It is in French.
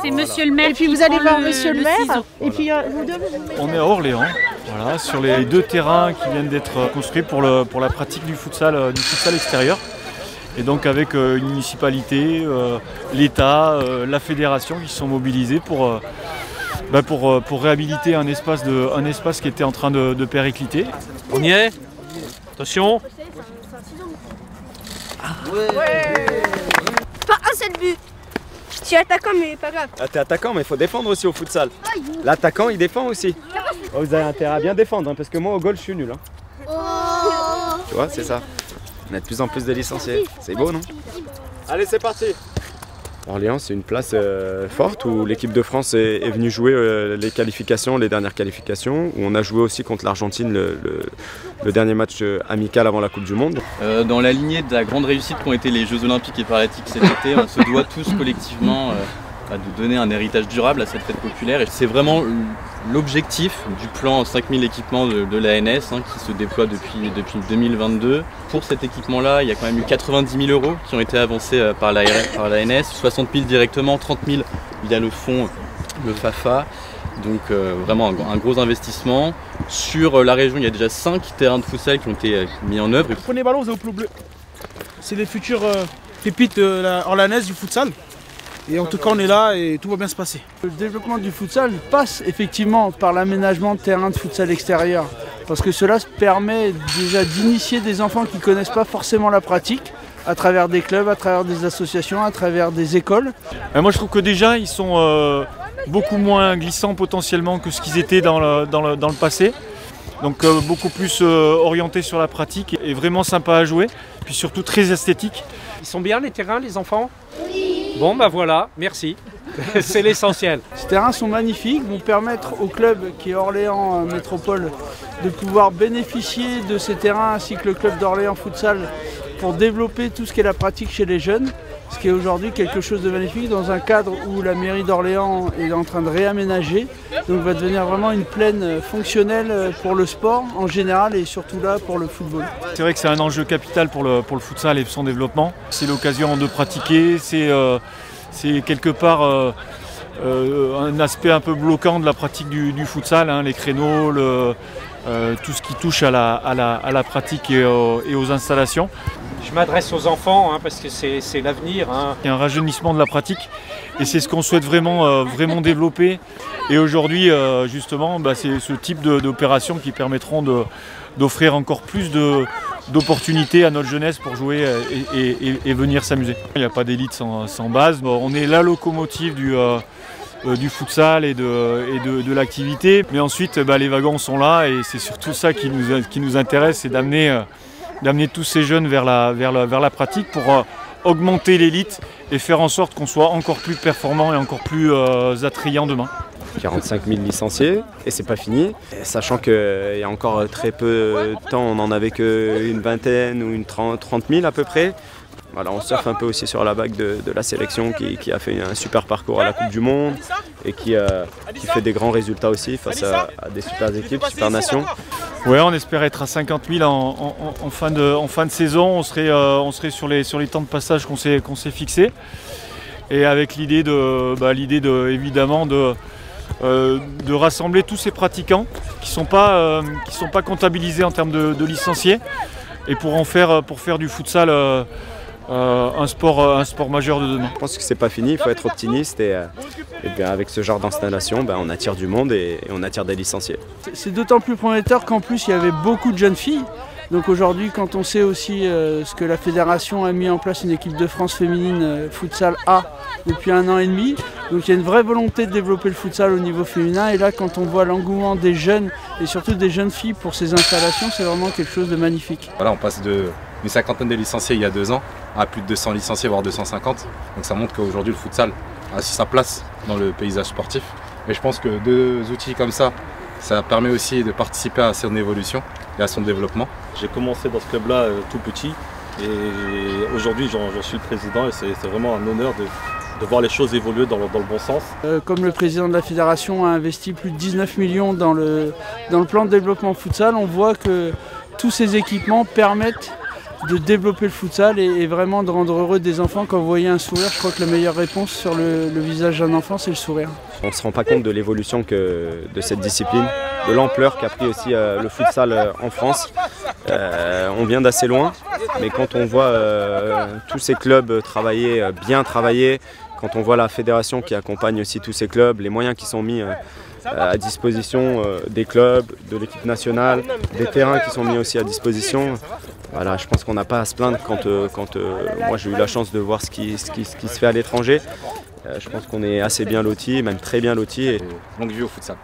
C'est monsieur le maire. Et puis vous allez voir monsieur le maire. Et puis vous deux, on est à Orléans, voilà, sur les 2 terrains qui viennent d'être construits pour la pratique du futsal extérieur. Et donc avec une municipalité, l'État, la fédération qui se sont mobilisés pour réhabiliter un espace qui était en train de péricliter. On y est? Attention. Pas un seul but. Je suis attaquant mais pas grave. Ah, t'es attaquant mais il faut défendre aussi au futsal. L'attaquant il défend aussi. Oh, vous avez intérêt à bien défendre hein, parce que moi au goal je suis nul. Hein. Tu vois c'est ça. On a de plus en plus de licenciés. C'est beau non? Allez c'est parti. Orléans c'est une place forte où l'équipe de France est venue jouer les dernières qualifications, où on a joué aussi contre l'Argentine le dernier match amical avant la Coupe du Monde. Dans la lignée de la grande réussite qu'ont été les Jeux Olympiques et Paralympiques cet été, on se doit tous collectivement de donner un héritage durable à cette fête populaire. Et c'est vraiment l'objectif du plan 5000 équipements de l'ANS qui se déploie depuis 2022. Pour cet équipement-là, il y a quand même eu 90 000 € qui ont été avancés par l'ANS, 60 000 directement, 30 000 via le fonds, le FAFA. Donc vraiment un gros investissement. Sur la région, il y a déjà 5 terrains de futsal qui ont été mis en œuvre. Prenez ballon, vous avez au bleu. C'est les futures pépites orléanaise du futsal. Et en tout cas, on est là et tout va bien se passer. Le développement du futsal passe effectivement par l'aménagement de terrains de futsal extérieur. Parce que cela permet déjà d'initier des enfants qui ne connaissent pas forcément la pratique à travers des clubs, à travers des associations, à travers des écoles. Moi je trouve que déjà ils sont beaucoup moins glissants potentiellement que ce qu'ils étaient dans le passé. Donc beaucoup plus orientés sur la pratique et vraiment sympa à jouer. Puis surtout très esthétique. Ils sont bien les terrains, les enfants? Bon bah voilà, merci. C'est l'essentiel. Ces terrains sont magnifiques, vont permettre au club qui est Orléans Métropole de pouvoir bénéficier de ces terrains ainsi que le club d'Orléans Futsal pour développer tout ce qui est la pratique chez les jeunes. Ce qui est aujourd'hui quelque chose de magnifique dans un cadre où la mairie d'Orléans est en train de réaménager. Donc va devenir vraiment une plaine fonctionnelle pour le sport en général et surtout là pour le football. C'est vrai que c'est un enjeu capital pour le futsal et son développement. C'est l'occasion de pratiquer, c'est quelque part un aspect un peu bloquant de la pratique du futsal, hein, les créneaux, tout ce qui touche à la pratique et aux installations. Je m'adresse aux enfants parce que c'est l'avenir. Il y a un rajeunissement de la pratique et c'est ce qu'on souhaite vraiment développer. Et aujourd'hui, justement, c'est ce type d'opérations qui permettront d'offrir encore plus d'opportunités à notre jeunesse pour jouer et venir s'amuser. Il n'y a pas d'élite sans base. Bon, on est la locomotive du futsal et de l'activité. Mais ensuite, les wagons sont là et c'est surtout ça qui nous intéresse, c'est d'amener tous ces jeunes vers la pratique pour augmenter l'élite et faire en sorte qu'on soit encore plus performant et encore plus attrayant demain. 45 000 licenciés et c'est pas fini, sachant qu'il y a encore très peu de temps, on n'en avait qu'une vingtaine ou 30 000 à peu près. Voilà, on surfe un peu aussi sur la vague de la sélection qui a fait un super parcours à la Coupe du Monde et qui fait des grands résultats aussi face à des super équipes, super nations. Ouais, on espère être à 50 000 en fin de saison. On serait sur les temps de passage qu'on s'est fixés. Et avec l'idée évidemment de rassembler tous ces pratiquants qui sont pas comptabilisés en termes de licenciés et pour faire du futsal un sport majeur de demain. Je pense que c'est pas fini, il faut être optimiste et bien avec ce genre d'installation, on attire du monde et on attire des licenciés. C'est d'autant plus prometteur qu'en plus il y avait beaucoup de jeunes filles. Donc aujourd'hui, quand on sait aussi ce que la fédération a mis en place une équipe de France féminine futsal A depuis 1 an et demi, donc il y a une vraie volonté de développer le futsal au niveau féminin. Et là, quand on voit l'engouement des jeunes et surtout des jeunes filles pour ces installations, c'est vraiment quelque chose de magnifique. Voilà, on passe d'une cinquantaine de licenciés il y a 2 ans à plus de 200 licenciés, voire 250. Donc ça montre qu'aujourd'hui le futsal a sa place dans le paysage sportif. Mais je pense que 2 outils comme ça permet aussi de participer à son évolution et à son développement. J'ai commencé dans ce club-là tout petit et aujourd'hui j'en suis le président et c'est vraiment un honneur de voir les choses évoluer dans le bon sens. Comme le président de la fédération a investi plus de 19 millions dans le plan de développement futsal, on voit que tous ces équipements permettent de développer le futsal et vraiment de rendre heureux des enfants. Quand vous voyez un sourire, je crois que la meilleure réponse sur le visage d'un enfant, c'est le sourire. On ne se rend pas compte de l'évolution de cette discipline, de l'ampleur qu'a pris aussi le futsal en France. On vient d'assez loin, mais quand on voit tous ces clubs bien travailler, quand on voit la fédération qui accompagne aussi tous ces clubs, les moyens qui sont mis à disposition des clubs, de l'équipe nationale, des terrains qui sont mis aussi à disposition. Voilà, je pense qu'on n'a pas à se plaindre quand moi j'ai eu la chance de voir ce qui se fait à l'étranger. Je pense qu'on est assez bien lotis, même très bien lotis. Longue vie au futsal.